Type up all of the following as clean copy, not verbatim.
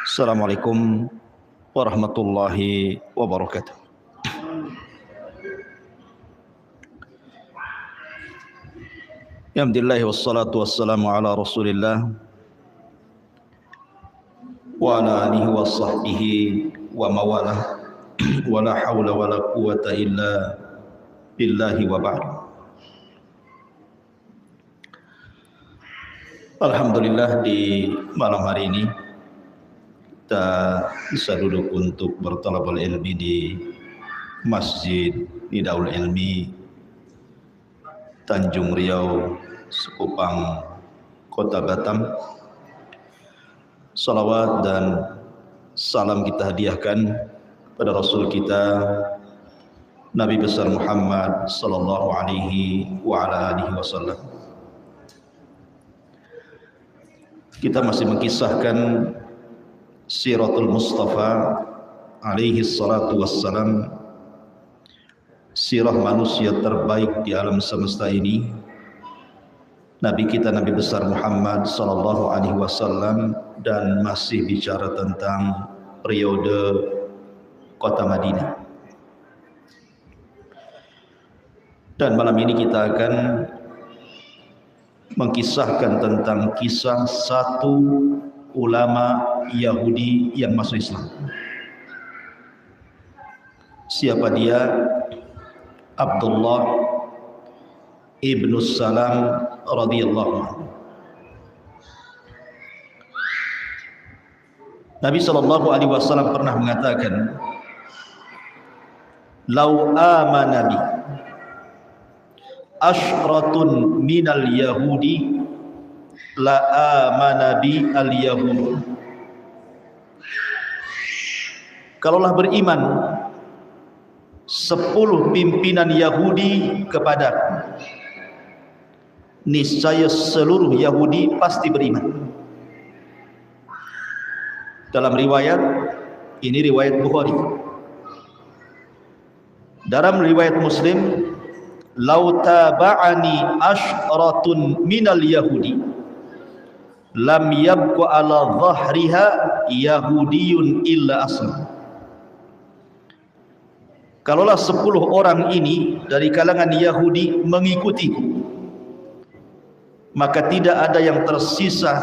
Assalamualaikum warahmatullahi wabarakatuh. Alhamdulillah wassalatu wassalamu ala Rasulillah wa ala alihi wa sahbihi wa mawalah wa la hawla wa la quwwata illa billahi wa ba'd. Alhamdulillah di malam hari ini kita bisa duduk untuk bertalabul ilmi di Masjid Nidaul Ilmi Tanjung Riau, Sekupang, Kota Batam. Salawat dan salam kita hadiahkan pada Rasul kita Nabi besar Muhammad sallallahu alaihi wa ala alihi wasallam. Kita masih mengisahkan Siratul Mustafa alaihi salatu wassalam, sirah manusia terbaik di alam semesta ini, Nabi kita Nabi besar Muhammad sallallahu alaihi wasallam, dan masih bicara tentang periode kota Madinah. Dan malam ini kita akan mengkisahkan tentang kisah satu ulama Yahudi yang masuk Islam. Siapa dia? Abdullah ibnu Salam radhiyallahu anhu. Nabi sallallahu alaihi wasallam pernah mengatakan, "Lau amana bi ashratun minal yahudi la amana bi al yahud." Kalaulah beriman 10 pimpinan Yahudi kepadaku, niscaya seluruh Yahudi pasti beriman. Dalam riwayat, ini riwayat Bukhari. Dalam riwayat Muslim, lau taba'ani ashratun minal yahudi lam yabqa ala dhahriha yahudiyun illa aslam. Kalaulah 10 orang ini dari kalangan Yahudi mengikutiku, maka tidak ada yang tersisa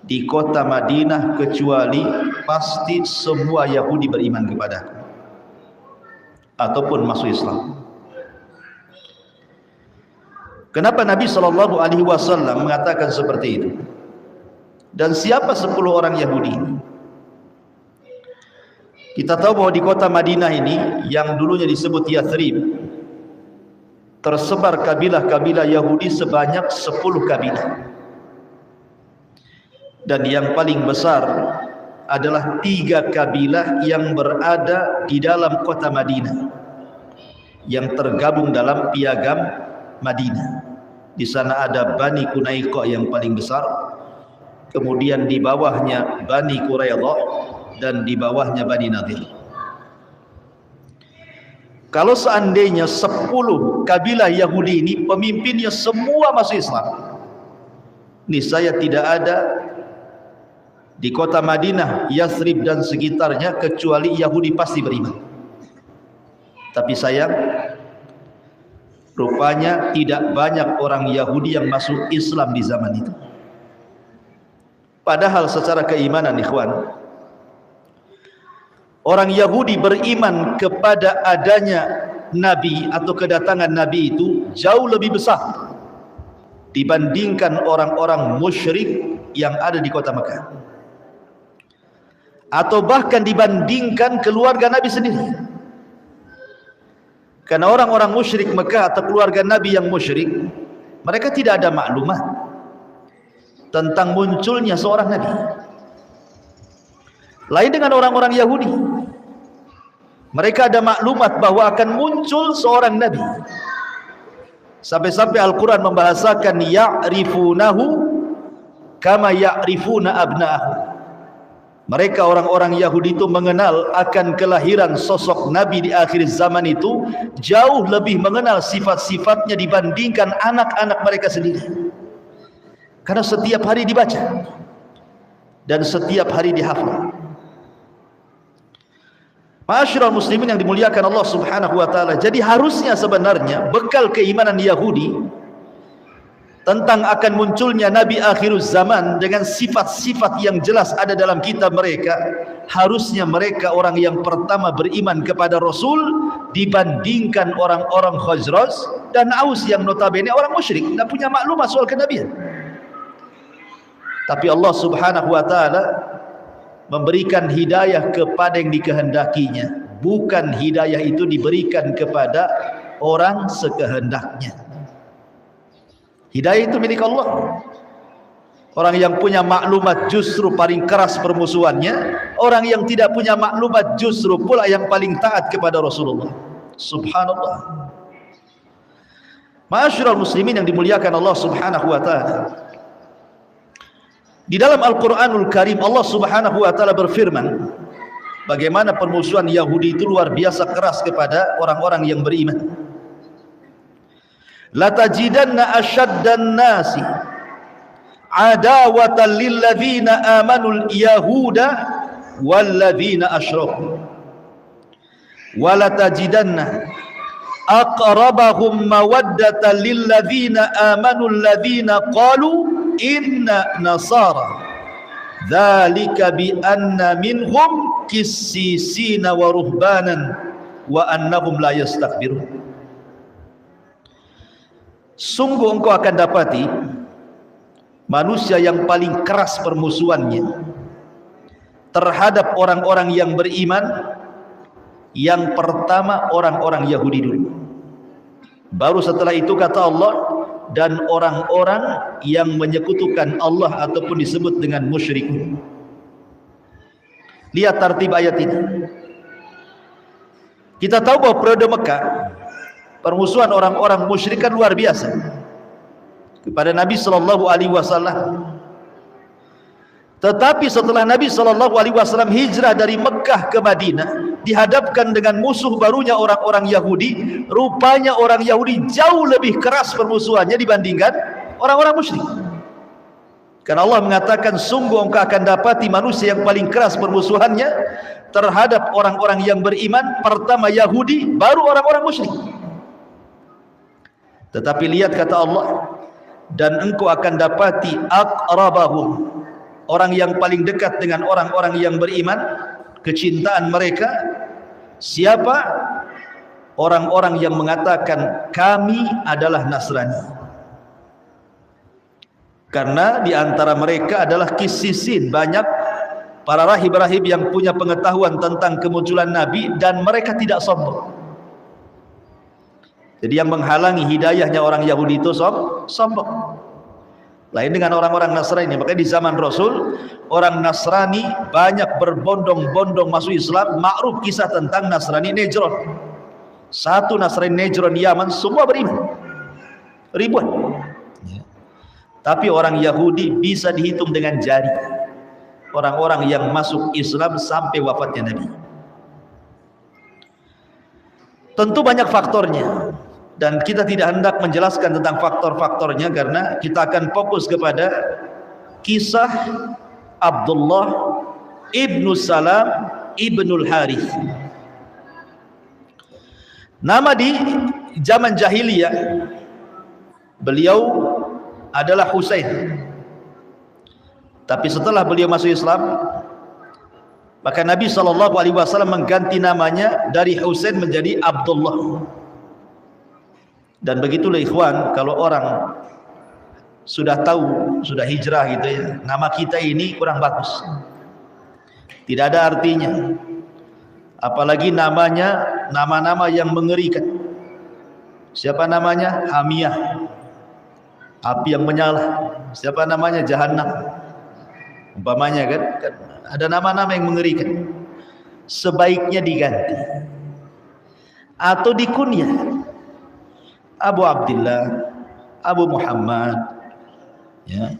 di kota Madinah kecuali pasti semua Yahudi beriman kepadaku ataupun masuk Islam. Kenapa Nabi sallallahu alaihi wasallam mengatakan seperti itu? Dan siapa 10 orang Yahudi ini? Kita tahu bahwa di kota Madinah ini yang dulunya disebut Yathrib, tersebar kabilah-kabilah Yahudi sebanyak 10 kabilah. Dan yang paling besar adalah 3 kabilah yang berada di dalam kota Madinah, yang tergabung dalam piagam Madinah. Di sana ada Bani Qunaiqah yang paling besar, kemudian di bawahnya Bani Quraidah, dan di bawahnya Bani Nadir. Kalau seandainya 10 kabilah Yahudi ini pemimpinnya semua masuk Islam, niscaya tidak ada di kota Madinah, Yathrib dan sekitarnya kecuali Yahudi pasti beriman. Tapi sayang, rupanya tidak banyak orang Yahudi yang masuk Islam di zaman itu. Padahal secara keimanan, ikhwan, orang Yahudi beriman kepada adanya Nabi atau kedatangan Nabi itu jauh lebih besar dibandingkan orang-orang musyrik yang ada di kota Mekah, atau bahkan dibandingkan keluarga Nabi sendiri. Karena orang-orang musyrik Mekah atau keluarga Nabi yang musyrik, mereka tidak ada maklumat tentang munculnya seorang Nabi. Lain dengan orang-orang Yahudi, mereka ada maklumat bahwa akan muncul seorang Nabi. Sampai-sampai Al-Quran membahasakan ya'rifunahu kama ya'rifuna abna'ahu. Mereka orang-orang Yahudi itu mengenal akan kelahiran sosok Nabi di akhir zaman itu, jauh lebih mengenal sifat-sifatnya dibandingkan anak-anak mereka sendiri. Karena setiap hari dibaca dan setiap hari dihafal. Ma'asyiral muslimin yang dimuliakan Allah Subhanahu wa taala. Jadi harusnya sebenarnya bekal keimanan Yahudi tentang akan munculnya Nabi akhiruz zaman dengan sifat-sifat yang jelas ada dalam kitab mereka, harusnya mereka orang yang pertama beriman kepada Rasul dibandingkan orang-orang Khazraj dan Aus yang notabene orang musyrik, tidak punya maklumah soal kenabian. Tapi Allah Subhanahu wa taala memberikan hidayah kepada yang dikehendakinya, bukan hidayah itu diberikan kepada orang sekehendaknya. Hidayah itu milik Allah. Orang yang punya maklumat justru paling keras permusuhannya, orang yang tidak punya maklumat justru pula yang paling taat kepada Rasulullah. Subhanallah. Ma'asyiral muslimin yang dimuliakan Allah Subhanahu wa taala. Di dalam Al-Quranul Karim Allah Subhanahu wa ta'ala berfirman bagaimana permusuhan Yahudi itu luar biasa keras kepada orang-orang yang beriman. Latajidanna asyaddan nasi adawatan lilladzina amanul yahuda walladzina asyraku walatajidanna aqrabahum mawaddatan lilladzina amanul ladzina qalu inna nasara dzalika bi anna minhum qissisina wa ruhbanan wa annahum la yastakbirun. Sungguh engkau akan dapati manusia yang paling keras permusuhannya terhadap orang-orang yang beriman, yang pertama orang-orang Yahudi dulu, baru setelah itu kata Allah, dan orang-orang yang menyekutukan Allah ataupun disebut dengan musyrikun. Lihat tartib ayat ini. Kita tahu bahwa periode Mekah permusuhan orang-orang musyrik kan luar biasa kepada Nabi sallallahu alaihi wasallam. Tetapi setelah Nabi sallallahu alaihi wasallam hijrah dari Mekah ke Madinah, dihadapkan dengan musuh barunya orang-orang Yahudi, rupanya orang Yahudi jauh lebih keras permusuhannya dibandingkan orang-orang musyrik. Karena Allah mengatakan sungguh engkau akan dapati manusia yang paling keras permusuhannya terhadap orang-orang yang beriman, pertama Yahudi, baru orang-orang musyrik. Tetapi lihat kata Allah, dan engkau akan dapati aqrabahum, orang yang paling dekat dengan orang-orang yang beriman, kecintaan mereka siapa? Orang-orang yang mengatakan kami adalah Nasrani. Karena di antara mereka adalah kissisin, banyak para rahib-rahib yang punya pengetahuan tentang kemunculan Nabi dan mereka tidak sombong. Jadi yang menghalangi hidayahnya orang Yahudi itu sombong. Lain dengan orang-orang Nasrani. Makanya di zaman Rasul orang Nasrani banyak berbondong-bondong masuk Islam. Ma'ruf kisah tentang Nasrani Najran. Satu Nasrani Najran Yaman semua beriman, ribuan. Tapi orang Yahudi bisa dihitung dengan jari orang-orang yang masuk Islam sampai wafatnya Nabi. Tentu banyak faktornya, dan kita tidak hendak menjelaskan tentang faktor-faktornya karena kita akan fokus kepada kisah Abdullah ibnu Salam ibnul Harith. Nama di zaman jahiliyah beliau adalah Husain. Tapi setelah beliau masuk Islam, maka Nabi SAW mengganti namanya dari Husain menjadi Abdullah. Dan begitulah ikhwan, kalau orang sudah tahu, sudah hijrah gitu ya, nama kita ini kurang bagus, tidak ada artinya. Apalagi namanya nama-nama yang mengerikan. Siapa namanya? Hamiyah, api yang menyala. Siapa namanya? Jahannam. Umpamanya kan ada nama-nama yang mengerikan. Sebaiknya diganti atau dikunyah. Abu Abdullah, Abu Muhammad, ya,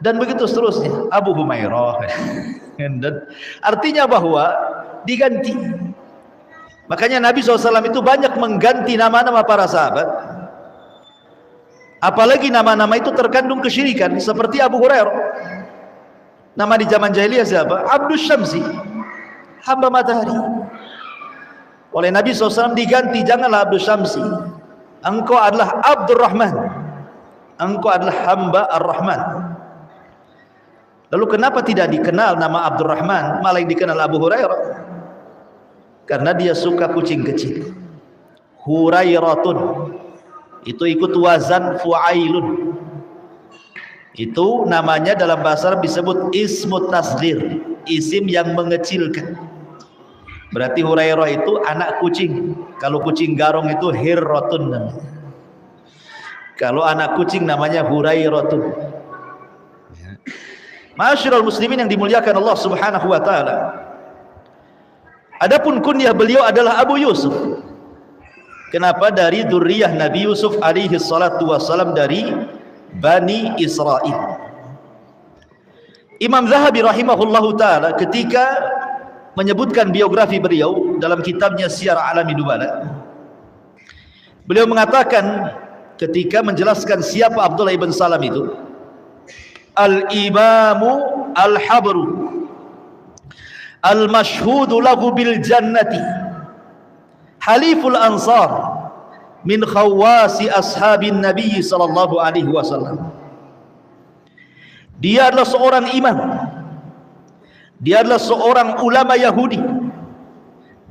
dan begitu seterusnya. Abu Humairah. Dan artinya bahwa diganti. Makanya Nabi SAW itu banyak mengganti nama-nama para sahabat. Apalagi nama-nama itu terkandung kesyirikan, seperti Abu Hurairah. Nama di zaman jahiliyah siapa? Abdus Syamsi, hamba matahari. Oleh Nabi SAW diganti, janganlah Abdus Syamsi, engkau adalah Abdurrahman, engkau adalah hamba Ar-Rahman. Lalu kenapa tidak dikenal nama Abdurrahman, malah yang dikenal Abu Hurairah? Karena dia suka kucing kecil. Hurairatun, itu ikut wazan fu'ailun. Itu namanya dalam bahasa Arab disebut ismut tasghir, isim yang mengecilkan. Berarti Hurairah itu anak kucing. Kalau kucing garong itu hirratun namanya. Kalau anak kucing namanya Hurairatun. Ma'asyiral muslimin yang dimuliakan Allah Subhanahu wa taala. Adapun kunyah beliau adalah Abu Yusuf. Kenapa? Dari dzurriyyah Nabi Yusuf alaihi salatu wasalam, dari Bani Israil. Imam Zahabi rahimahullahu taala ketika menyebutkan biografi beliau dalam kitabnya Syiar A'lamin Nubala, beliau mengatakan ketika menjelaskan siapa Abdullah ibn Salam itu, al-imamu al-habru al-mashhudu lahu bil jannati haliful ansar min khawasi ashabin nabi sallallahu alaihi wasallam. Dia adalah seorang imam, dia adalah seorang ulama Yahudi,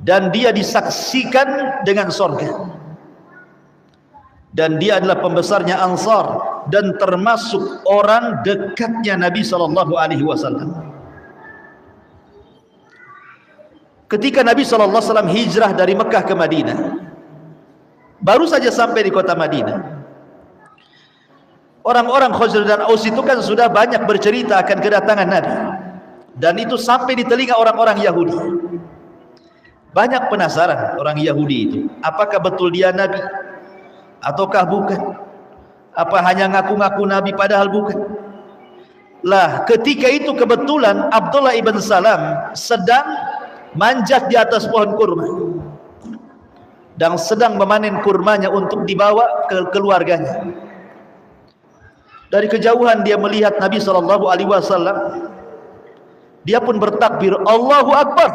dan dia disaksikan dengan surga, dan dia adalah pembesarnya Ansar dan termasuk orang dekatnya Nabi sallallahu alaihi wasallam. Ketika Nabi sallallahu alaihi wasallam hijrah dari Mekah ke Madinah, baru saja sampai di kota Madinah, orang-orang Khazraj dan Aus itu kan sudah banyak bercerita akan kedatangan Nabi, dan itu sampai di telinga orang-orang Yahudi. Banyak penasaran orang Yahudi itu, apakah betul dia Nabi ataukah bukan? Apa hanya ngaku-ngaku Nabi padahal bukan? Lah, ketika itu kebetulan Abdullah ibn Salam sedang manjat di atas pohon kurma dan sedang memanen kurmanya untuk dibawa ke keluarganya. Dari kejauhan dia melihat Nabi SAW. Dia pun bertakbir, Allahu Akbar.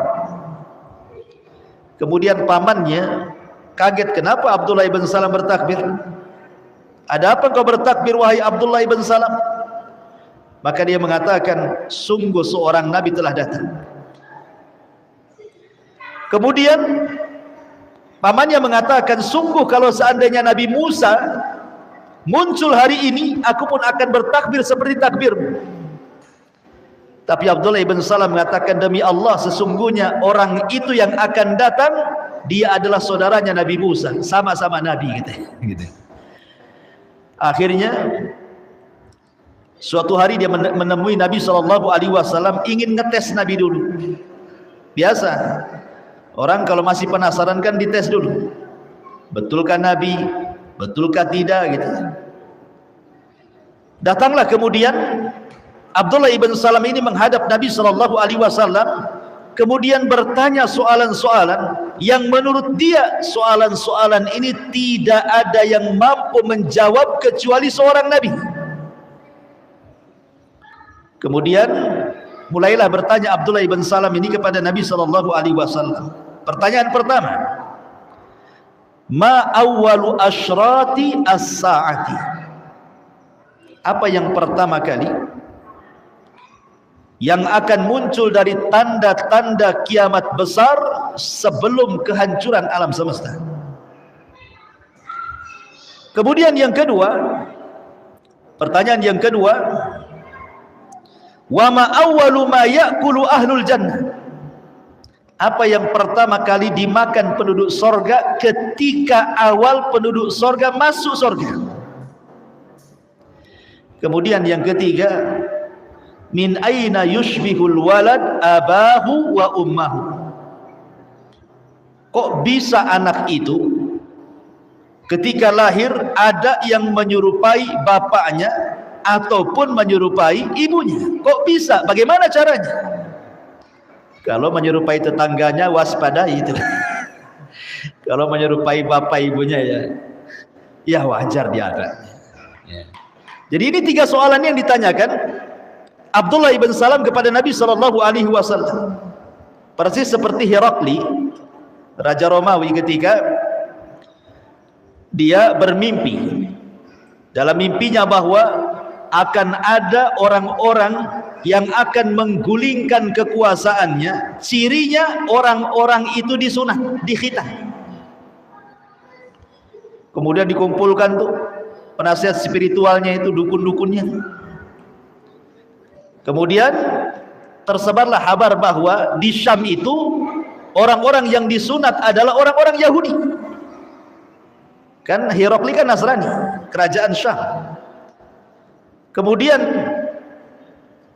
Kemudian pamannya kaget, kenapa Abdullah ibn Salam bertakbir? Ada apa kau bertakbir wahai Abdullah ibn Salam? Maka dia mengatakan, sungguh seorang Nabi telah datang. Kemudian pamannya mengatakan, sungguh kalau seandainya Nabi Musa muncul hari ini, aku pun akan bertakbir seperti takbirmu. Tapi Abdullah ibn Salam mengatakan, demi Allah, sesungguhnya orang itu yang akan datang, dia adalah saudaranya Nabi Musa, sama-sama Nabi gitu. Akhirnya suatu hari dia menemui Nabi SAW, ingin ngetes Nabi dulu. Biasa orang kalau masih penasaran kan dites dulu, betulkah Nabi, betulkah tidak gitu. Datanglah kemudian Abdullah ibn Salam ini menghadap Nabi SAW, kemudian bertanya soalan-soalan yang menurut dia soalan-soalan ini tidak ada yang mampu menjawab kecuali seorang Nabi. Kemudian mulailah bertanya Abdullah ibn Salam ini kepada Nabi SAW. Pertanyaan pertama, ma awwalu asyrati as-sa'ati? Apa yang pertama kali yang akan muncul dari tanda-tanda kiamat besar sebelum kehancuran alam semesta? Kemudian yang kedua, pertanyaan yang kedua, wa ma awwalu ma ya'kulu ahlul jannah? Apa yang pertama kali dimakan penduduk sorga ketika awal penduduk sorga masuk sorga? Kemudian yang ketiga, min aina yushbihul walad abahu wa ummahu? Kok bisa anak itu ketika lahir ada yang menyerupai bapaknya ataupun menyerupai ibunya? Kok bisa? Bagaimana caranya? Kalau menyerupai tetangganya waspadai itu. Kalau menyerupai bapak ibunya ya wajar dia ada. Jadi ini tiga soalan yang ditanyakan. Abdullah ibn Salam kepada Nabi SAW, persis seperti Herakli, Raja Romawi, ketika dia bermimpi. Dalam mimpinya bahwa akan ada orang-orang yang akan menggulingkan kekuasaannya. Cirinya orang-orang itu disunat, dikhitah. Kemudian dikumpulkan tuh penasihat spiritualnya itu, dukun-dukunnya. Kemudian tersebarlah kabar bahwa di Syam itu orang-orang yang disunat adalah orang-orang Yahudi. Kan Herakli kan Nasrani, kerajaan Syam. Kemudian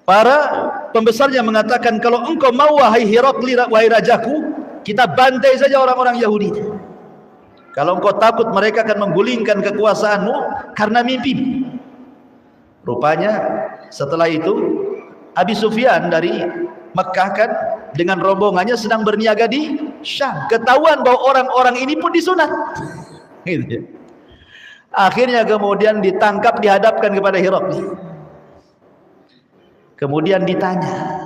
para pembesarnya mengatakan, kalau engkau mau wahai Herakli, wahai rajaku, kita bantai saja orang-orang Yahudi. Kalau engkau takut mereka akan menggulingkan kekuasaanmu karena mimpi. Rupanya setelah itu Abi Sufyan dari Mekah kan dengan rombongannya sedang berniaga di Syam. Ketahuan bahwa orang-orang ini pun disunat. Gitu. Akhirnya kemudian ditangkap, dihadapkan kepada Herakli. Kemudian ditanya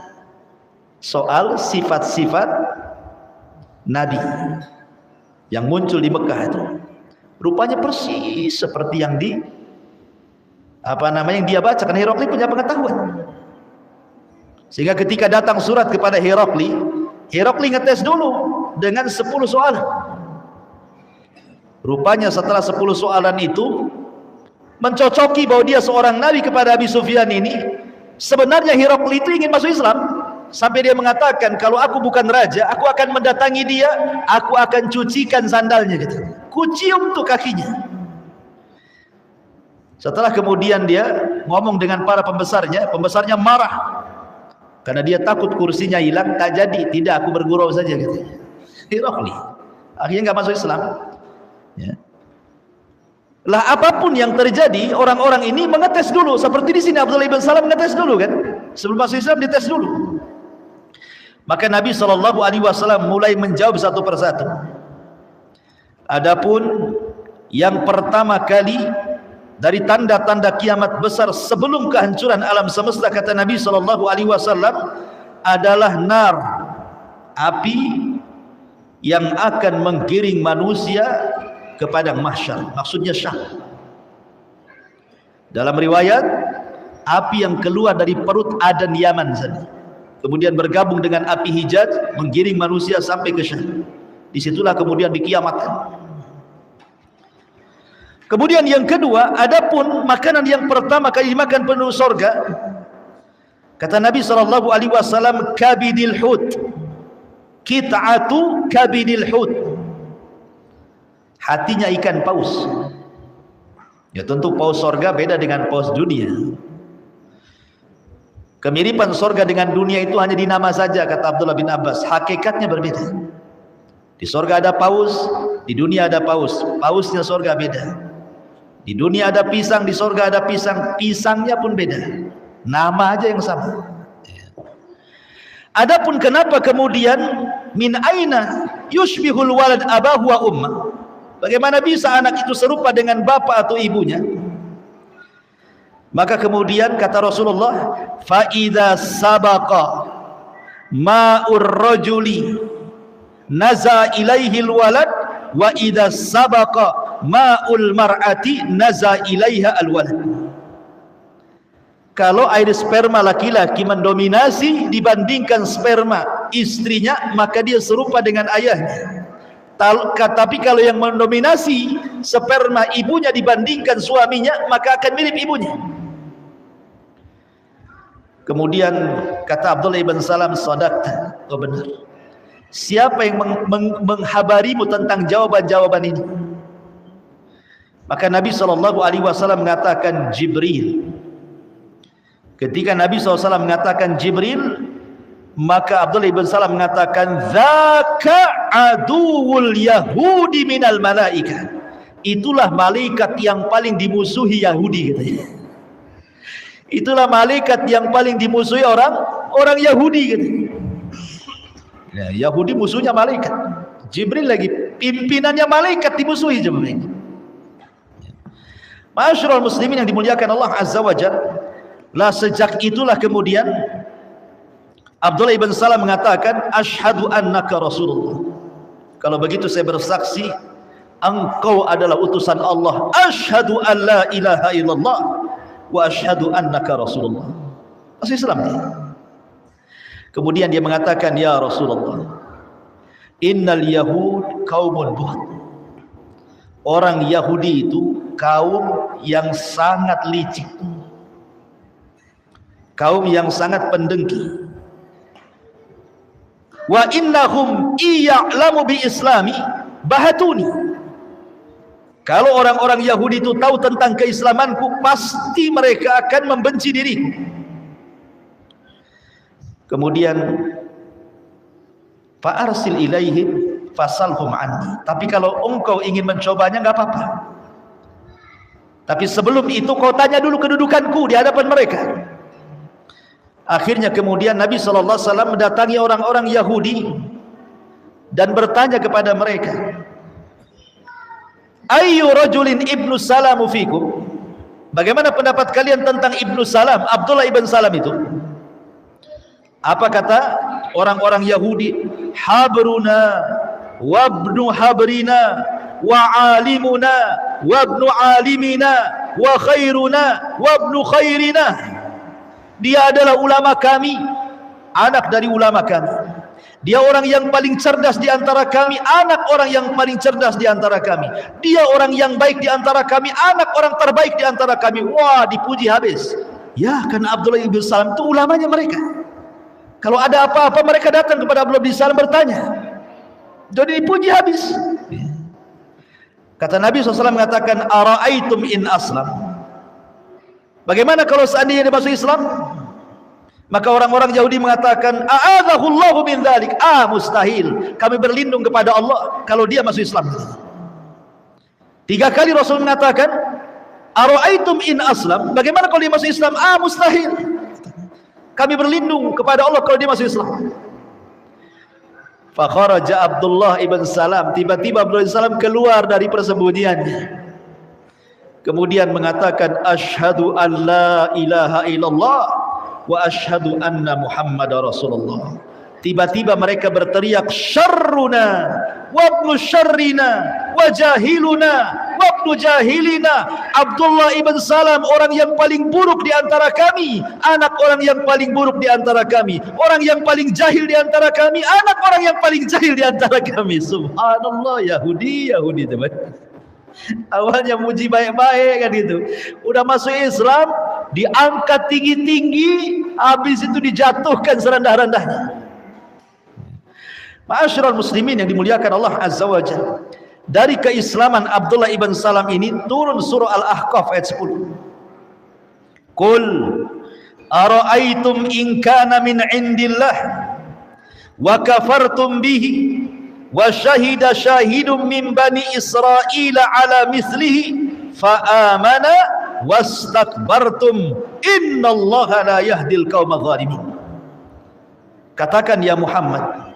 soal sifat-sifat Nabi yang muncul di Mekah itu. Rupanya persis seperti yang yang dia baca. Karena Herakli punya pengetahuan. Sehingga ketika datang surat kepada Herakli, Herakli ngetes dulu dengan 10 soalan. Rupanya setelah 10 soalan itu mencocoki bahwa dia seorang nabi kepada Abi Sufyan ini. Sebenarnya Herakli itu ingin masuk Islam, sampai dia mengatakan, kalau aku bukan raja, aku akan mendatangi dia, aku akan cucikan sandalnya gitu. Kucium tuh kakinya. Setelah kemudian dia ngomong dengan para pembesarnya marah karena dia takut kursinya hilang. Tak jadi, tidak, aku bergurau saja gitu. Herakli akhirnya nggak masuk Islam. Ya. Lah apapun yang terjadi, orang-orang ini mengetes dulu. Seperti di sini Abdullah ibn Salam mengetes dulu kan, sebelum masuk Islam dites dulu. Maka Nabi SAW mulai menjawab satu persatu. Adapun yang pertama kali dari tanda-tanda kiamat besar sebelum kehancuran alam semesta, kata Nabi SAW, adalah nar, api yang akan menggiring manusia ke padang mahsyar, maksudnya Syam. Dalam riwayat, api yang keluar dari perut Aden Yaman sana, kemudian bergabung dengan api Hijaz, menggiring manusia sampai ke Syam. Disitulah kemudian dikiamatkan. Kemudian yang kedua, adapun makanan yang pertama kali dimakan penduduk surga, kata Nabi SAW, kabidil hut, kit'atu kabidil hut, hatinya ikan paus. Ya tentu paus surga beda dengan paus dunia. Kemiripan surga dengan dunia itu hanya di nama saja, kata Abdullah bin Abbas. Hakikatnya berbeda. Di surga ada paus, di dunia ada paus. Pausnya surga beda. Di dunia ada pisang, di surga ada pisang. Pisangnya pun beda, nama aja yang sama. Adapun kenapa kemudian min aina yushbihul walad abahu wa ummah, bagaimana bisa anak itu serupa dengan bapak atau ibunya? Maka kemudian kata Rasulullah, fa idza sabaqa ma'ur rajuli naza ilaihil walad wa idza sabaqa ma'ul mar'ati naza ilaiha alwalad. Kalau air sperma laki-laki mendominasi dibandingkan sperma istrinya, maka dia serupa dengan ayahnya. Tapi kalau yang mendominasi sperma ibunya dibandingkan suaminya, maka akan mirip ibunya. Kemudian kata Abdullah ibn Salam, sadaqta, oh benar. Siapa yang menghabarimu tentang jawaban-jawaban ini? Maka Nabi SAW mengatakan Jibril. Ketika Nabi SAW mengatakan Jibril, maka Abdullah ibn Salam mengatakan, dzaka aduwul yahudi minal malaika. Itulah malaikat yang paling dimusuhi Yahudi, katanya. Itulah malaikat yang paling dimusuhi orang Yahudi, katanya. Ya, Yahudi musuhnya malaikat. Jibril lagi pimpinannya malaikat dimusuhi coba mereka. Ma'asyiral muslimin yang dimuliakan Allah Azza wa Jalla. Lah sejak itulah kemudian Abdullah ibn Salam mengatakan, asyhadu annaka Rasulullah. Kalau begitu saya bersaksi engkau adalah utusan Allah. Asyhadu an la ilaha illallah wa asyhadu annaka Rasulullah. Masuk Islam dia. Kemudian dia mengatakan, ya Rasulullah, innal yahud qaumun buhd. Orang Yahudi itu kaum yang sangat licik, kaum yang sangat pendengki. Wa innahum iya'lamu bi islami bahatuni. Kalau orang-orang Yahudi itu tahu tentang keislamanku, pasti mereka akan membenci diriku. Kemudian fa'arsil ilaihim fasalhum anni. Tapi kalau engkau ingin mencobanya, enggak apa-apa. Tapi sebelum itu kau tanya dulu kedudukanku di hadapan mereka. Akhirnya kemudian Nabi SAW mendatangi orang-orang Yahudi dan bertanya kepada mereka, ayyu rajulin ibnu Salamu fikum? Bagaimana pendapat kalian tentang Ibnu Salam, Abdullah ibn Salam itu? Apa kata orang-orang Yahudi? Habruna wabnu habrina wa alimuna wabnu alimina wa khairuna wabnu khairina. Dia adalah ulama kami, anak dari ulama kami. Dia orang yang paling cerdas di antara kami, anak orang yang paling cerdas di antara kami. Dia orang yang baik di antara kami, anak orang terbaik di antara kami. Wah, dipuji habis. Ya, karena Abdullah ibn Salam itu ulamanya mereka. Kalau ada apa-apa mereka datang kepada Abdullah ibn Salam bertanya. Jadi dipuji habis. Kata Nabi SAW mengatakan, ara'aitum in aslam. Bagaimana kalau seandainya dia masuk Islam? Maka orang-orang Yahudi mengatakan, a'adzahullahu min dzalik. Mustahil. Kami berlindung kepada Allah kalau dia masuk Islam. 3 kali Rasul mengatakan, ara'aitum in aslam. Bagaimana kalau dia masuk Islam? Mustahil. Kami berlindung kepada Allah kalau dia masuk Islam. Fakharaja Abdullah ibn Salam. Tiba-tiba Abdullah ibn Salam keluar dari persembunyiannya. Kemudian mengatakan, asyhadu an la ilaha illallah wa asyhadu anna Muhammadar Rasulullah. Tiba-tiba mereka berteriak, syarruna wa ibnu syarrina wa jahiluna wa ibnu jahilina. Abdullah ibn Salam orang yang paling buruk di antara kami, anak orang yang paling buruk di antara kami, orang yang paling jahil di antara kami, anak orang yang paling jahil di antara kami. Subhanallah, Yahudi teman. Awalnya muji baik-baik kan gitu, udah masuk Islam diangkat tinggi-tinggi, habis itu dijatuhkan serendah-rendahnya. Ma'asyiral muslimin yang dimuliakan Allah Azza wa Jalla, dari keislaman Abdullah ibn Salam ini turun surah Al-Ahqaf ayat 10. Qul ara'aitum in kana min indillah wa kafartum bihi wa syahida syahidun min bani Israila ala mislihi fa amana wastakbartum innallaha la yahdil qaumaz zalimin. Katakan ya Muhammad,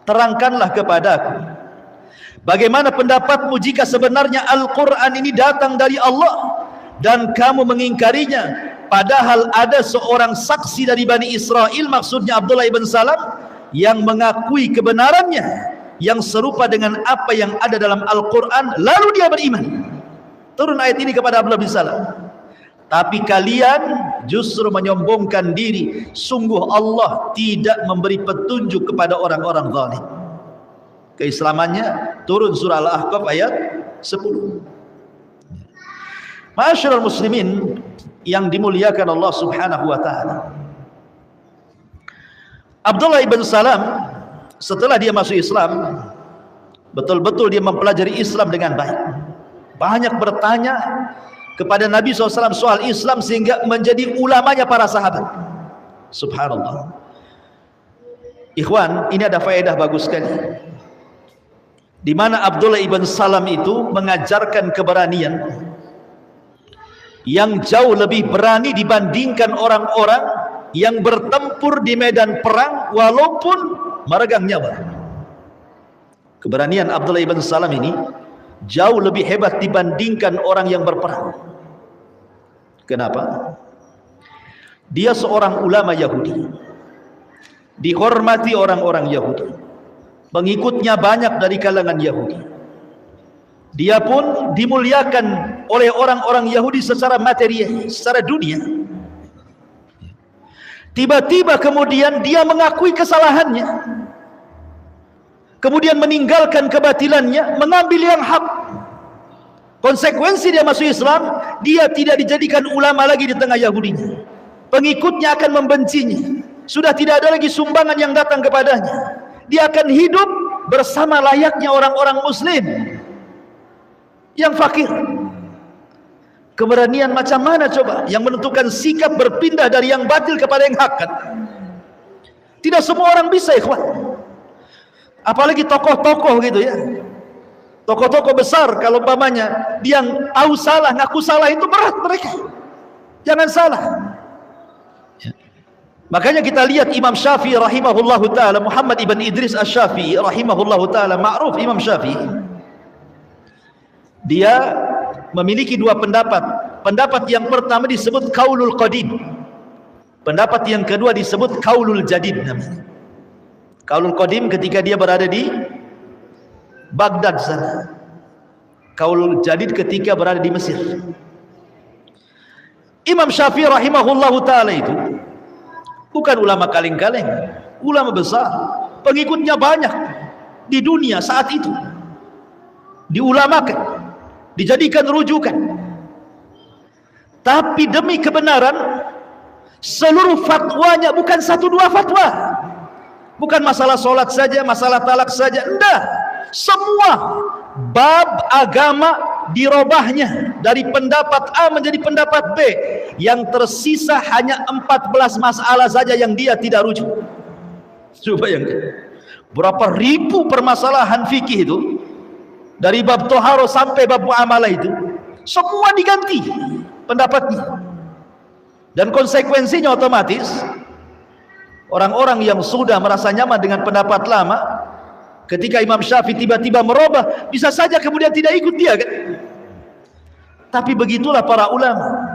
terangkanlah kepadaku bagaimana pendapatmu jika sebenarnya Al-Quran ini datang dari Allah dan kamu mengingkarinya, padahal ada seorang saksi dari Bani Israel, maksudnya Abdullah ibn Salam, yang mengakui kebenarannya yang serupa dengan apa yang ada dalam Al-Quran, lalu dia beriman. Turun ayat ini kepada Abdullah bin Salam. Tapi kalian justru menyombongkan diri. Sungguh Allah tidak memberi petunjuk kepada orang-orang zalim. Keislamannya turun surah Al-Ahqaf ayat 10. Ma'asyiral muslimin yang dimuliakan Allah Subhanahu wa taala, Abdullah ibn Salam setelah dia masuk Islam, betul-betul dia mempelajari Islam dengan baik, banyak bertanya kepada Nabi SAW soal Islam sehingga menjadi ulamanya para sahabat. Subhanallah. Ikhwan, ini ada faedah bagus sekali, di mana Abdullah ibn Salam itu mengajarkan keberanian yang jauh lebih berani dibandingkan orang-orang yang bertempur di medan perang walaupun meregang nyawa. Keberanian Abdullah ibn Salam ini jauh lebih hebat dibandingkan orang yang berperang. Kenapa? Dia seorang ulama Yahudi, dihormati orang-orang Yahudi, pengikutnya banyak dari kalangan Yahudi. Dia pun dimuliakan oleh orang-orang Yahudi secara material, secara dunia. Tiba-tiba kemudian dia mengakui kesalahannya, kemudian meninggalkan kebatilannya, mengambil yang hak. Konsekuensi dia masuk Islam, dia tidak dijadikan ulama lagi di tengah Yahudinya. Pengikutnya akan membencinya. Sudah tidak ada lagi sumbangan yang datang kepadanya. Dia akan hidup bersama layaknya orang-orang muslim yang fakir. Keberanian macam mana coba yang menentukan sikap berpindah dari yang batil kepada yang hak kan? Tidak semua orang bisa, ikhwan. Apalagi tokoh-tokoh gitu ya. Tokoh-tokoh besar kalau umpamanya dia yang tahu salah, ngaku salah, itu berat mereka. Jangan salah. Ya. Makanya kita lihat Imam Syafi'i rahimahullahu taala, Muhammad ibn Idris Asy-Syafi'i rahimahullahu taala, ma'ruf Imam Syafi'i. Dia memiliki dua pendapat. Pendapat yang pertama disebut Qaulul Qadim. Pendapat yang kedua disebut Qaulul Jadid namanya. Qaulul Qadim ketika dia berada di Baghdad sana. Qaulul Jadid ketika berada di Mesir. Imam Syafi'i rahimahullahu taala itu bukan ulama kaleng-kaleng, ulama besar, pengikutnya banyak di dunia saat itu. Diulamakan, dijadikan rujukan. Tapi demi kebenaran, seluruh fatwanya bukan satu dua fatwa. Bukan masalah solat saja, masalah talak saja, enggak. Semua bab agama dirobahnya dari pendapat A menjadi pendapat B. Yang tersisa hanya 14 masalah saja yang dia tidak rujuk. Coba yang berapa ribu permasalahan fikih itu, dari bab toharo sampai bab muamalah itu, semua diganti pendapatnya. Dan konsekuensinya otomatis orang-orang yang sudah merasa nyaman dengan pendapat lama, ketika Imam Syafi'i tiba-tiba merubah, bisa saja kemudian tidak ikut dia kan? Tapi begitulah para ulama.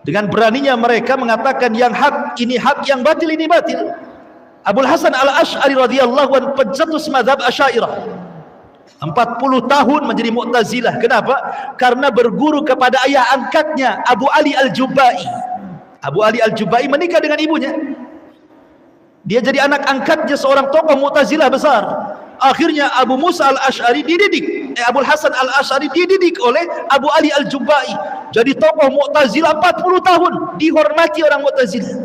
Dengan beraninya mereka mengatakan yang hak ini hak, yang batil ini batil. Abul Hasan Al-Asy'ari radhiyallahu anhu pencetus mazhab Asy'ariyah, 40 tahun menjadi Mu'tazilah. Kenapa? Karena berguru kepada ayah angkatnya Abu Ali Al-Jubai. Abu Ali Al-Jubai menikah dengan ibunya. Dia jadi anak angkatnya seorang tokoh Mu'tazilah besar. Akhirnya Abu Musa Al-Asy'ari dididik, Abul Hasan Al-Asy'ari dididik oleh Abu Ali Al-Jubai. Jadi tokoh Mu'tazilah 40 tahun, dihormati orang Mu'tazilah.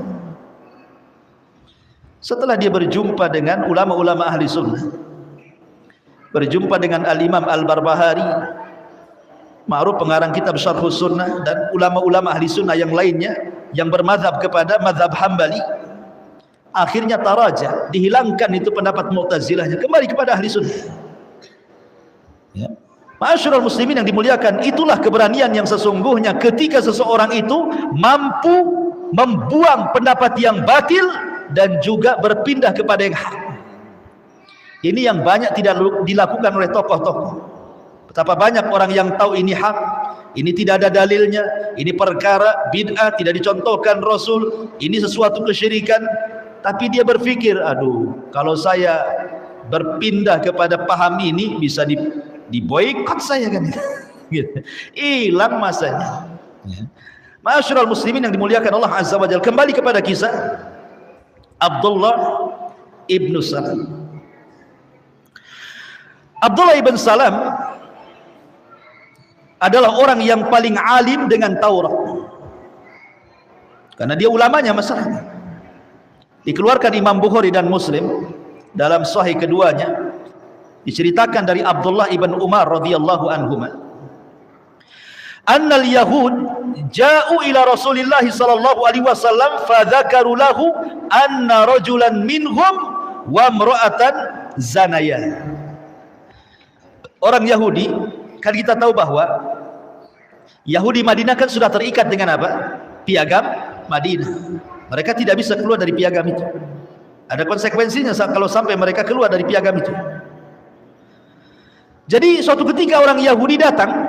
Setelah dia berjumpa dengan ulama-ulama ahli sunnah, berjumpa dengan Al-Imam Al-Barbahari, ma'ruf pengarang kitab Syarhus Sunnah, dan ulama-ulama ahli sunnah yang lainnya yang bermadzhab kepada mazhab Hambali. Akhirnya taraja, dihilangkan itu pendapat Mu'tazilahnya, kembali kepada ahli sunnah. Ya. Ma'asyiral muslimin yang dimuliakan, itulah keberanian yang sesungguhnya ketika seseorang itu mampu membuang pendapat yang batil dan juga berpindah kepada yang hak. Ini yang banyak tidak dilakukan oleh tokoh-tokoh. Betapa banyak orang yang tahu ini hak, ini tidak ada dalilnya, ini perkara bid'ah, tidak dicontohkan Rasul, ini sesuatu kesyirikan, tapi dia berpikir, aduh, kalau saya berpindah kepada paham ini bisa diboikot saya kan. Hilang masanya. Ma'asyiral muslimin yang dimuliakan Allah Azza wa Jalla, kembali kepada kisah Abdullah ibn Salam. Abdullah ibn Salam adalah orang yang paling alim dengan Taurat, karena dia ulamanya masalahnya. Dikeluarkan Imam Bukhari dan Muslim dalam sahih keduanya, diceritakan dari Abdullah ibn Umar radhiyallahu anhuma, annal yahud ja'u ila Rasulillah sallallahu alaihi wasallam fa dzakaru lahu anna rajulan minhum wa imra'atan zanaya. Orang Yahudi, kan kita tahu bahwa Yahudi Madinah kan sudah terikat dengan apa? Piagam Madinah. Mereka tidak bisa keluar dari piagam itu. Ada konsekuensinya kalau sampai mereka keluar dari piagam itu. Jadi suatu ketika orang Yahudi datang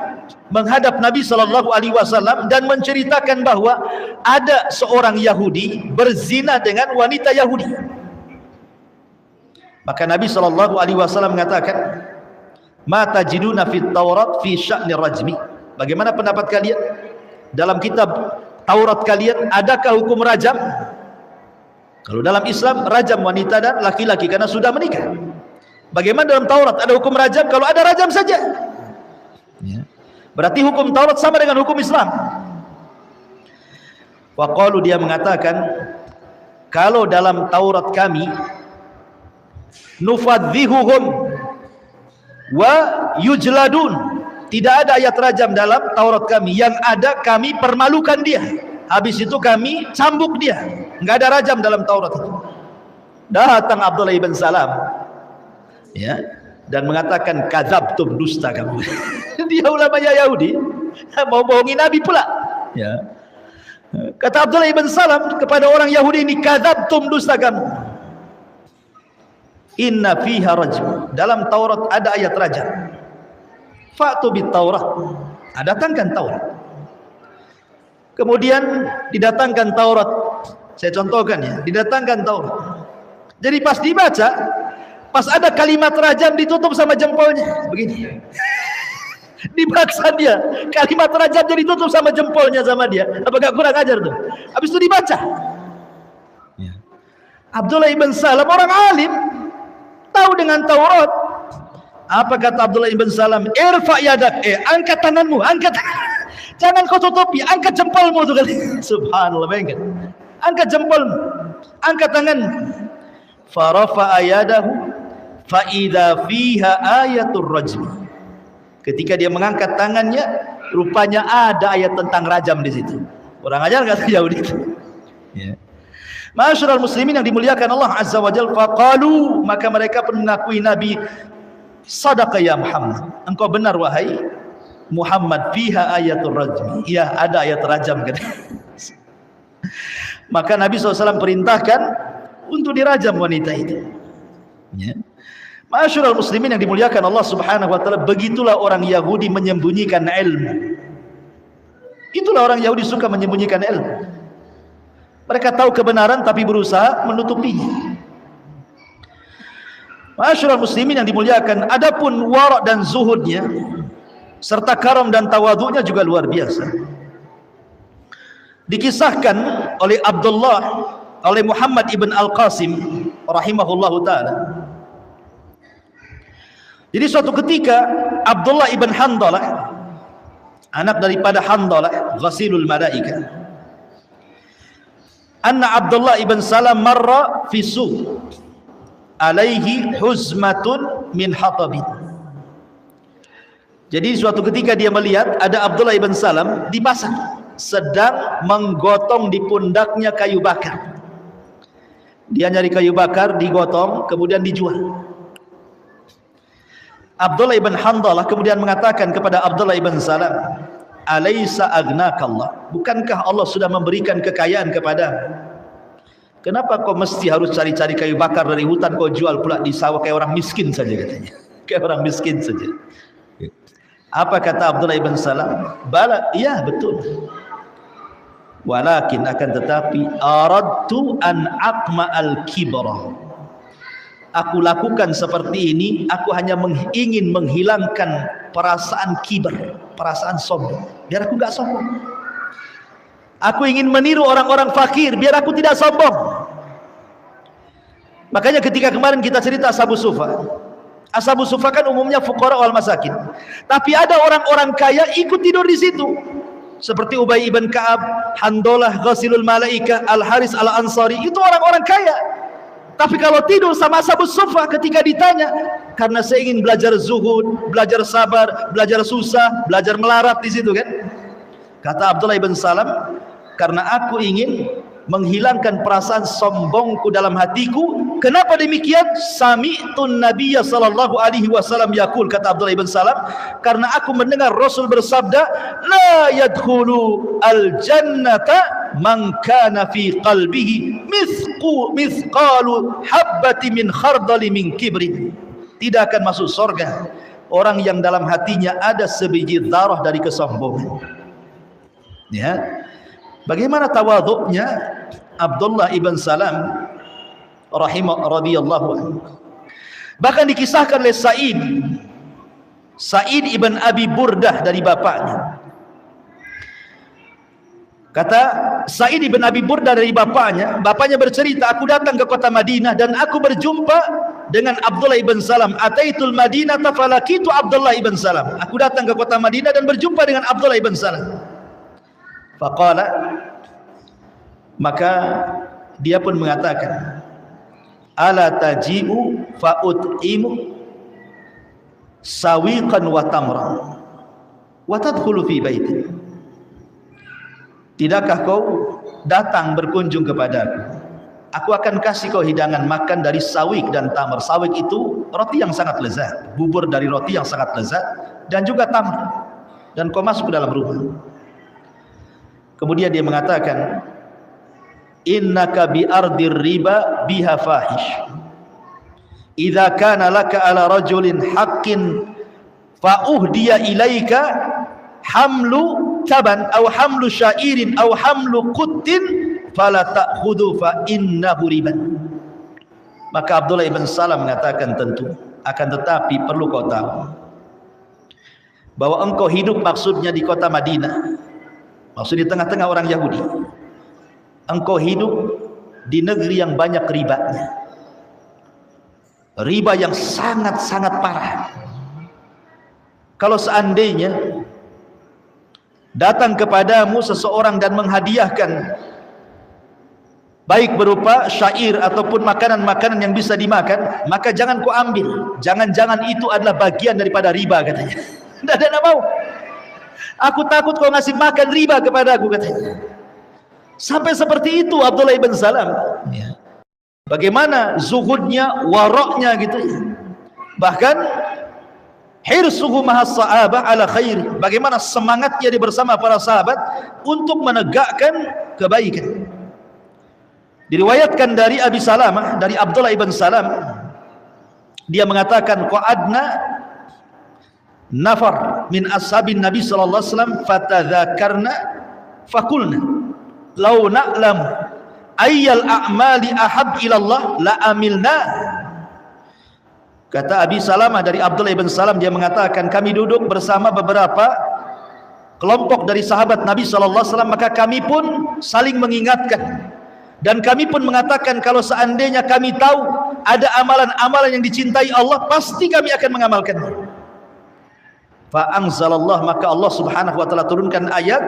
menghadap Nabi SAW dan menceritakan bahwa ada seorang Yahudi berzina dengan wanita Yahudi. Maka Nabi SAW mengatakan, "Ma tajiduna fit Taurat fi sya'ni rajmi?" Bagaimana pendapat kalian? Dalam kitab Taurat kalian adakah hukum rajam? Kalau dalam Islam rajam wanita dan laki-laki karena sudah menikah. Bagaimana dalam Taurat ada hukum rajam? Kalau ada rajam saja. Ya. Berarti hukum Taurat sama dengan hukum Islam. Waqalu, dia mengatakan, kalau dalam Taurat kami nufadzihuhum wa yujladun, tidak ada ayat rajam dalam Taurat kami. Yang ada kami permalukan dia, habis itu kami cambuk dia. Enggak ada rajam dalam Taurat itu. Datang Abdullah ibn Salam, ya, dan mengatakan, kadzabtum, dusta kamu. Dia ulamanya Yahudi, mau bohongi Nabi pula, ya. Kata Abdullah ibn Salam kepada orang Yahudi ini, kadzabtum, dusta kamu. Inna fiha rajm, dalam Taurat ada ayat rajam. Fa'tu bit Taurat, datangkan Taurat. Kemudian didatangkan Taurat. Saya contohkan ya, didatangkan Taurat. Jadi pas dibaca, pas ada kalimat rajam ditutup sama jempolnya, begini. Dipaksa dia, kalimat rajam jadi tutup sama jempolnya sama dia. Apakah kurang ajar tuh? Habis itu dibaca. Ya. Abdullah ibn Salam orang alim, tahu dengan Taurat. Apa kata Abdullah ibn Salam? Irfa yadak, angkat tanganmu, angkat. Jangan kau tutupi, angkat jempolmu tuh kali. Subhanallah, bayangkan. Angkat jempolmu, angkat tanganmu. Farafa ayadahu fa idza fiha ayatul rajm. Ketika dia mengangkat tangannya, rupanya ada ayat tentang rajam di situ. Kurang ajar kata Yahudi. Ya. Ma'asyiral muslimin yang dimuliakan Allah Azza wa Jalla, faqalu, maka mereka pun mengakui Nabi, sadaqa ya Muhammad, engkau benar wahai Muhammad, fiha ayatul rajm. Iya, ada ayat rajam kata. Maka Nabi SAW perintahkan untuk dirajam wanita itu. Ya. Ma'asyiral muslimin yang dimuliakan Allah Subhanahu wa taala, begitulah orang Yahudi menyembunyikan ilmu. Itulah orang Yahudi suka menyembunyikan ilmu. Mereka tahu kebenaran tapi berusaha menutupinya. Ma'asyiral muslimin yang dimuliakan, adapun wara' dan zuhudnya serta karam dan tawadhu'nya juga luar biasa. Dikisahkan oleh oleh Muhammad ibn Al-Qasim rahimahullahu ta'ala. Jadi suatu ketika Abdullah ibn Handalah, anak daripada Handalah ghasilul malaika, anna Abdullah ibn Salam marra fi suq alaihi huzmatun min hatabin. Jadi suatu ketika dia melihat ada Abdullah ibn Salam di pasar sedang menggotong di pundaknya kayu bakar. Dia nyari kayu bakar, digotong, kemudian dijual. Abdullah ibn Handalah kemudian mengatakan kepada Abdullah ibn Salam, alaysa agnakallah, bukankah Allah sudah memberikan kekayaan kepadamu? Kenapa kau mesti harus cari-cari kayu bakar dari hutan, kau jual pula di sawah kayak orang miskin saja katanya. Kayak orang miskin saja. Apa kata Abdullah ibn Salam? Bala, iya betul. Walakin, akan tetapi, aradtu an aqma al-kibra. Aku lakukan seperti ini, aku hanya ingin menghilangkan perasaan kibar, perasaan sombong, biar aku enggak sombong. Aku ingin meniru orang-orang fakir, biar aku tidak sombong. Makanya ketika kemarin kita cerita Ashabus Sufa kan umumnya fuqara wal masakin. Tapi ada orang-orang kaya ikut tidur di situ. Seperti Ubay ibn Ka'ab, Handalah ghasilul malaika, Al-Haris al-Ansari, itu orang-orang kaya. Tapi kalau tidur sama Ashabus Sufa ketika ditanya, karena saya ingin belajar zuhud, belajar sabar, belajar susah, belajar melarat di situ kan. Kata Abdullah ibn Salam, karena aku ingin menghilangkan perasaan sombongku dalam hatiku. Kenapa demikian? Sami'tun Nabiyya sallallahu alaihi wasallam yaqul, kata Abdullah ibn Salam, karena aku mendengar Rasul bersabda, la yadkhulu al-jannata man kana fi qalbihi mithqalu habbati min khardali min kibrin. Tidak akan masuk surga orang yang dalam hatinya ada sebiji dzarah dari kesombongan. Ya. Bagaimana tawadhu'nya Abdullah ibn Salam radhiyallahu anhu. Bahkan dikisahkan oleh Sa'id ibn Abi Burdah dari bapaknya. Kata Sa'id ibn Abi Burdah dari bapaknya bercerita, aku datang ke kota Madinah dan aku berjumpa dengan Abdullah ibn Salam. Ataitul Madinah falakitu Abdullah ibn Salam. Aku datang ke kota Madinah dan berjumpa dengan Abdullah ibn Salam. Faqala, maka dia pun mengatakan, ala taji'u fa'ut'imu sawiqan wa tamran wa tadkhulu fi baiti. Tidakkah kau datang berkunjung kepadaku? Aku akan kasih kau hidangan makan dari sawik dan tamar. Sawik itu roti yang sangat lezat, bubur dari roti yang sangat lezat, dan juga tamar. Dan kau masuk ke dalam rumah. Kemudian dia mengatakan, innaka bi ardir riba biha fahish. Idza kana laka ala rajulin haqqin fa uhdiya ilaika hamlu taban aw hamlu syairin aw hamlu quttin fala ta'khudhu fa innahu riban. Maka Abdullah ibn Salam mengatakan, tentu akan tetapi perlu kau tahu bahwa engkau hidup maksudnya di kota Madinah, maksud di tengah-tengah orang Yahudi. Engkau hidup di negeri yang banyak ribanya, riba yang sangat-sangat parah. Kalau seandainya datang kepadamu seseorang dan menghadiahkan baik berupa syair ataupun makanan-makanan yang bisa dimakan, maka jangan kau ambil. Jangan-jangan itu adalah bagian daripada riba, katanya. Tidak mau. Aku takut kau ngasih makan riba kepadaku, katanya. Sampai seperti itu Abdullah ibn Salam. Bagaimana zuhudnya, waroknya gitu. Bahkan hirsuhu mahas sahabah ala khair. Bagaimana semangatnya dia bersama para sahabat untuk menegakkan kebaikan. Diriwayatkan dari Abi Salamah, dari Abdullah ibn Salam, dia mengatakan, qa'adna nafar min ashabin Nabi sallallahu alaihi wasallam fatadzakarna faqulna law na'lam ayyal a'mali ahab ila Allah la amilna. Kata Abi Salamah dari Abdullah ibn Salam, dia mengatakan, kami duduk bersama beberapa kelompok dari sahabat Nabi sallallahu alaihi wasallam, maka kami pun saling mengingatkan dan kami pun mengatakan, kalau seandainya kami tahu ada amalan-amalan yang dicintai Allah, pasti kami akan mengamalkannya. Fa anzalallah, maka Allah Subhanahu wa taala turunkan ayat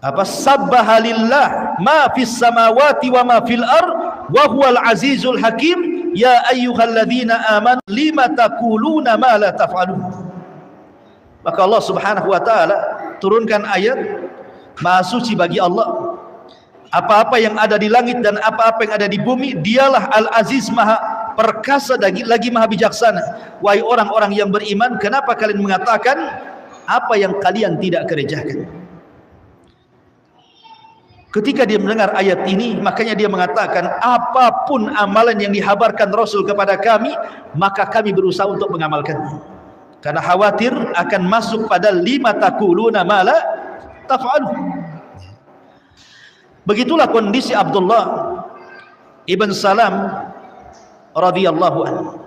sabbaha lillah ma fis samawati wa ma fil ard wa huwal azizul hakim ya ayyuhalladzina amanu lima taquluna ma la taf'alun. Maka Allah Subhanahu wa taala turunkan ayat, maha suci bagi Allah apa-apa yang ada di langit dan apa-apa yang ada di bumi, dialah Al-Aziz, maha perkasa, lagi maha bijaksana. Wahai orang-orang yang beriman, kenapa kalian mengatakan apa yang kalian tidak kerjakan? Ketika dia mendengar ayat ini, makanya dia mengatakan, apapun amalan yang dihabarkan Rasul kepada kami, maka kami berusaha untuk mengamalkannya. Karena khawatir akan masuk pada lima taquluna ma la taf'alun. Begitulah kondisi Abdullah ibn Salam radhiyallahu anhu.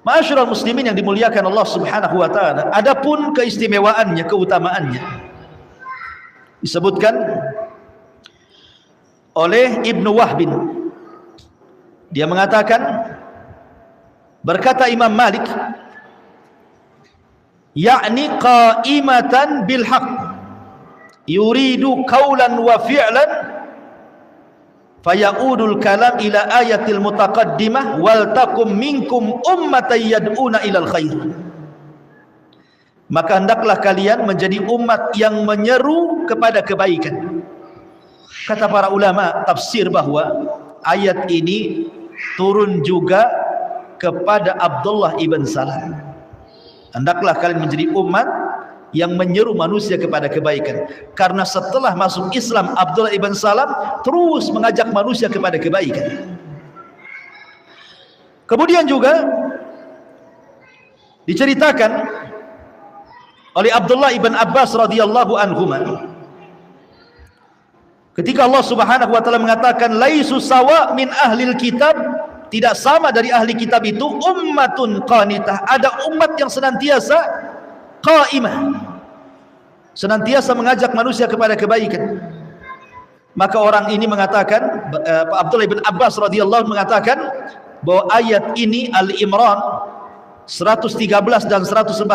Ma'asyiral muslimin yang dimuliakan Allah Subhanahu wa taala, adapun keistimewaannya, keutamaannya disebutkan oleh Ibnu Wahbin. Dia mengatakan, berkata Imam Malik, yakni qa'imatan bil haqq yuridu qawlan wa fi'lan faya'udul kalam ila ayatil mutaqaddimah wal takum minkum ummatan yad'una ilal khair. Maka hendaklah kalian menjadi umat yang menyeru kepada kebaikan. Kata para ulama tafsir bahwa ayat ini turun juga kepada Abdullah ibn Salam. Hendaklah kalian menjadi umat yang menyeru manusia kepada kebaikan. Karena setelah masuk Islam, Abdullah ibn Salam terus mengajak manusia kepada kebaikan. Kemudian juga Diceritakan oleh Abdullah ibn Abbas radhiyallahu anhuma, ketika Allah Subhanahu wa taala mengatakan laisu sawa min ahlil kitab, tidak sama dari ahli kitab itu ummatun qanitah, ada umat yang senantiasa qaimah, senantiasa mengajak manusia kepada kebaikan. Maka orang ini mengatakan, Abdullah bin Abbas radhiyallahu anhu mengatakan bahwa ayat ini Al-Imran 113 dan 114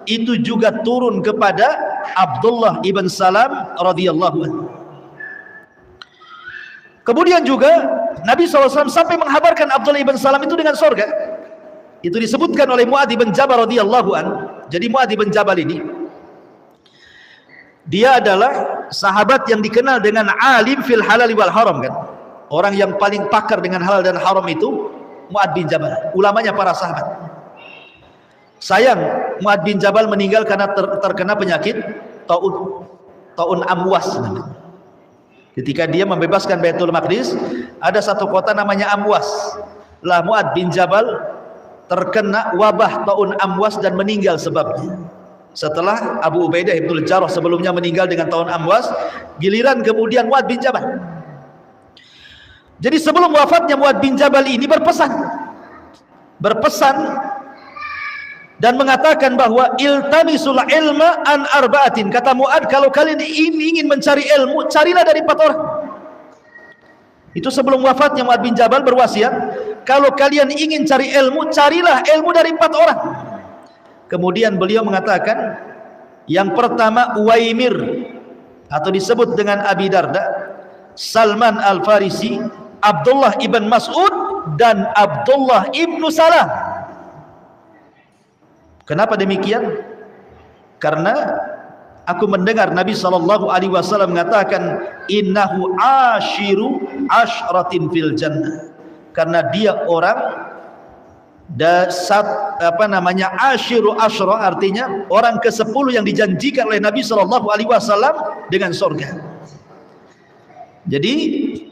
itu juga turun kepada Abdullah ibn Salam radhiyallahu anhu. Kemudian juga Nabi SAW sampai menghabarkan Abdullah ibn Salam itu dengan surga. Itu disebutkan oleh Mu'adz bin Jabal radhiyallahu anhu. Jadi Mu'adz bin Jabal ini, dia adalah sahabat yang dikenal dengan alim fil halal wal haram kan. Orang yang paling pakar dengan halal dan haram itu Mu'adz bin Jabal, ulamanya para sahabat. Sayang, Mu'adz bin Jabal meninggal karena terkena penyakit taun amwas namanya. Ketika dia membebaskan Baitul Maqdis, ada satu kota namanya Amwas. Lah Mu'adz bin Jabal terkena wabah taun amwas dan meninggal sebabnya. Setelah Abu Ubaidah ibn Jarrah sebelumnya meninggal dengan tahun amwas, giliran kemudian Mu'adz bin Jabal. Jadi sebelum wafatnya Mu'adz bin Jabal ini berpesan dan mengatakan bahwa iltamisul ilma an arba'atin. Kata Mu'adz, kalau kalian ingin mencari ilmu, carilah dari 4 orang. Itu sebelum wafatnya Mu'adz bin Jabal berwasiat, kalau kalian ingin cari ilmu, carilah ilmu dari 4 orang. Kemudian beliau mengatakan, yang pertama Uwaimir, atau disebut dengan Abi Darda, Salman Al-Farisi, Abdullah ibn Mas'ud, dan Abdullah ibn Salam. Kenapa demikian? Karena aku mendengar Nabi SAW mengatakan, innahu ashiru ashratin fil jannah. Karena dia orang ashiru ashra, artinya orang ke-10 yang dijanjikan oleh Nabi SAW dengan surga. Jadi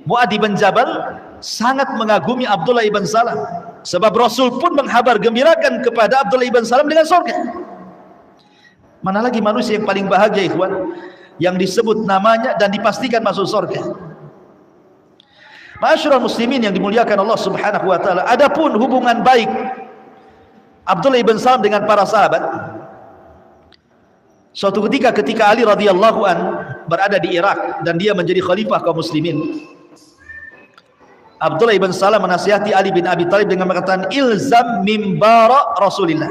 Mu'adz bin Jabal sangat mengagumi Abdullah ibn Salam, sebab Rasul pun menghabar gembirakan kepada Abdullah ibn Salam dengan surga. Mana lagi manusia yang paling bahagia ikhwan, yang disebut namanya dan dipastikan masuk surga. Ma'asyiral muslimin yang dimuliakan Allah Subhanahu wa taala, adapun hubungan baik Abdullah ibn Salam dengan para sahabat, suatu ketika Ali radhiyallahu an berada di Irak dan dia menjadi khalifah kaum muslimin, Abdullah ibn Salam menasihati Ali bin Abi Thalib dengan mengatakan, ilzam mimbara Rasulillah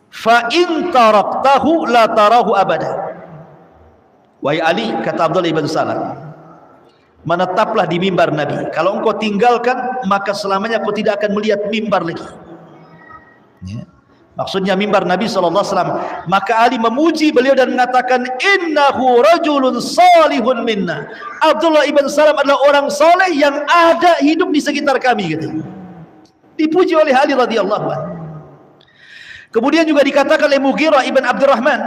fa in taraktahu la tarahu abada. Wahai Ali, kata Abdullah ibn Salam, menetaplah di mimbar Nabi. Kalau engkau tinggalkan, maka selamanya kau tidak akan melihat mimbar lagi. Ya. Maksudnya mimbar Nabi SAW. Maka Ali memuji beliau dan mengatakan, innahu rajulun salihun minna. Abdullah ibn Salam adalah orang saleh yang ada hidup di sekitar kami, gitu. Dipuji oleh Ali radhiyallahu anhu. Kemudian juga dikatakan oleh Mughirah ibn Abdurrahman,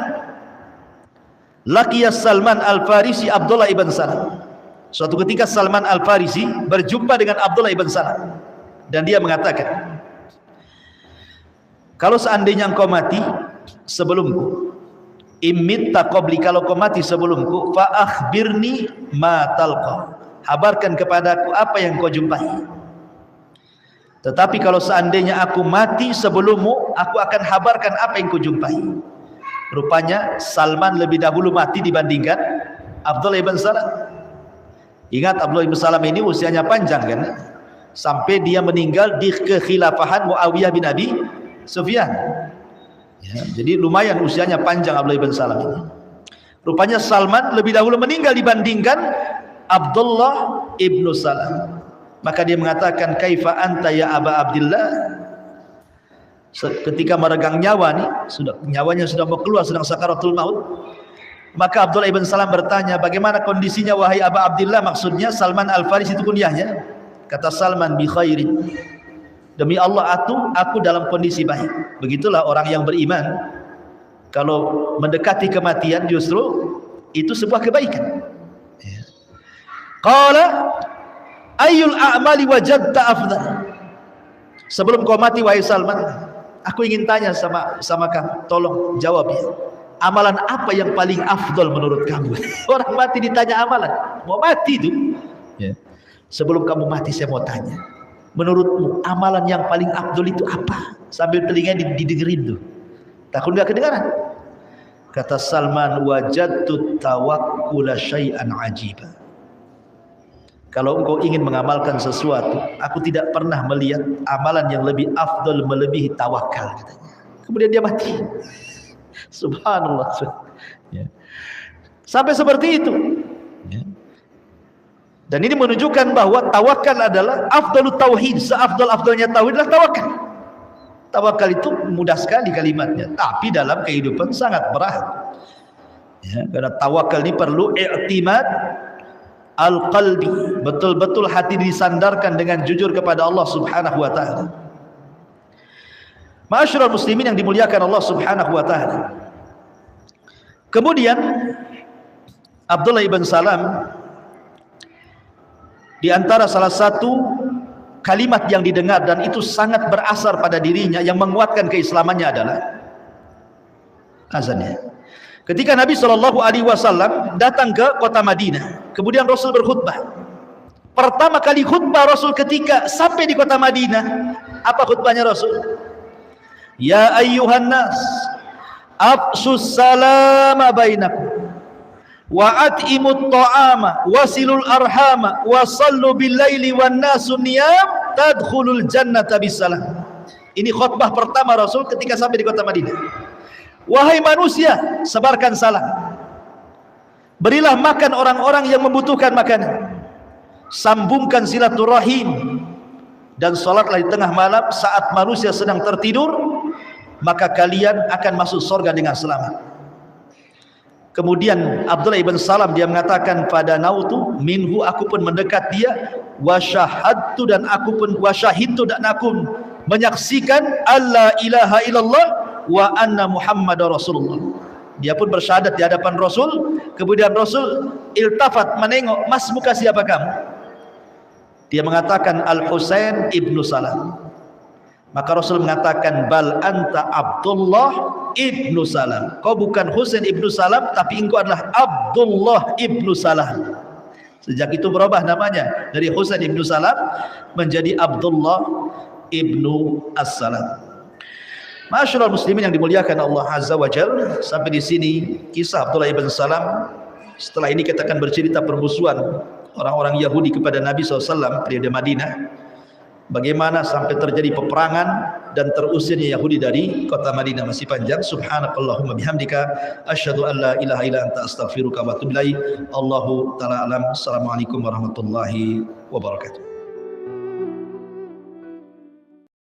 laqiya Salman Al-Farisi Abdullah ibn Salam. Suatu ketika Salman Al-Farisi berjumpa dengan Abdullah ibn Salam dan dia mengatakan, kalau seandainya engkau mati sebelumku, imitta qabli, kalau kau mati sebelumku, fa akhbirni ma talqa, habarkan kepadaku apa yang kau jumpai. Tetapi kalau seandainya aku mati sebelummu, aku akan habarkan apa yang kau jumpai. Rupanya Salman lebih dahulu mati dibandingkan Abdullah ibn Salam. Ingat, Abdullah ibn Salam ini usianya panjang kan, sampai dia meninggal di kekhilafahan Muawiyah bin Abi Sufyan. Ya, jadi lumayan usianya panjang Abdullah ibn Salam ini. Rupanya Salman lebih dahulu meninggal dibandingkan Abdullah ibn Salam. Maka dia mengatakan, kaifa anta ya Aba Abdillah. Ketika meregang nyawa nih, nyawanya sudah mau keluar, sedang sakaratul maut. Maka Abdullah ibn Salam bertanya, bagaimana kondisinya wahai Aba Abdillah? Maksudnya Salman Al-Farisi itu kunyahnya. Kata Salman, bi khairin. Demi Allah, aku dalam kondisi baik. Begitulah orang yang beriman, kalau mendekati kematian justru itu sebuah kebaikan. Qala ayyul a'mali wajadta afdal. Sebelum kau mati wahai Salman, Aku ingin tanya sama kamu, tolong jawab ya. Amalan apa yang paling afdol menurut kamu? Orang mati ditanya amalan, mau mati itu. Ya. Sebelum kamu mati saya mau tanya, menurutmu amalan yang paling afdol itu apa? Sambil telinga didengerin tuh. Takut nggak kedengaran? Kata Salman, wajadtu tawakkula syai'an ajiba. Kalau engkau ingin mengamalkan sesuatu, aku tidak pernah melihat amalan yang lebih afdol melebihi tawakal, katanya. Kemudian dia mati. Subhanallah. Ya. Sampai seperti itu. Ya. Dan ini menunjukkan bahwa tawakal adalah afdalut tauhid. Seafdal-afdalnya tauhid adalah tawakal. Tawakal itu mudah sekali kalimatnya, tapi dalam kehidupan sangat berat. Ya, karena tawakal ini perlu i'timad al-qalbi, betul-betul hati disandarkan dengan jujur kepada Allah Subhanahu wa taala. Ma'asyiral muslimin yang dimuliakan Allah Subhanahu wa taala. Kemudian Abdullah ibn Salam, di antara salah satu kalimat yang didengar dan itu sangat berasar pada dirinya, yang menguatkan keislamannya adalah azannya. Ketika Nabi SAW datang ke kota Madinah, kemudian Rasul berkhutbah. Pertama kali khutbah Rasul ketika sampai di kota Madinah, apa khutbahnya Rasul? Ya ayyuhan nas, afsus salama bainakum, wa at'imut ta'ama, wasilul arhama, wa sallu bil laili wan nasu niyam, tadkhulul jannata bisalam. Ini khutbah pertama Rasul ketika sampai di kota Madinah. Wahai manusia, sebarkan salam, berilah makan orang-orang yang membutuhkan makanan, sambungkan silaturahim, dan salatlah di tengah malam saat manusia sedang tertidur, maka kalian akan masuk surga dengan selamat. Kemudian Abdullah ibn Salam dia mengatakan, pada nautu minhu, aku pun mendekat dia, wasyahadtu, dan aku pun wasyahidtu, dan aku menyaksikan alla ilaha illallah wa anna Muhammadar Rasulullah. Dia pun bersyahadat di hadapan Rasul. Kemudian Rasul iltafat, menengok, mas muka siapa kamu? Dia mengatakan Al-Husain ibnu Salam. Maka Rasul mengatakan, bal anta Abdullah ibnu Salam. Kau bukan Husain ibnu Salam, tapi engkau adalah Abdullah ibnu Salam. Sejak itu berubah namanya dari Husain ibnu Salam menjadi Abdullah ibnu As-Salam. Ma'asyiral muslimin yang dimuliakan Allah Azza wa Jalla, sampai di sini kisah Abdullah ibn Salam. Setelah ini kita akan bercerita permusuhan orang-orang Yahudi kepada Nabi SAW periode Madinah. Bagaimana sampai terjadi peperangan dan terusirnya Yahudi dari kota Madinah. Masih panjang. Subhanakallahumma bihamdika asyhadu an la ilaha illa anta astaghfiruka wa atubu ilaik. Allahu ta'ala alam. Assalamualaikum warahmatullahi wabarakatuh.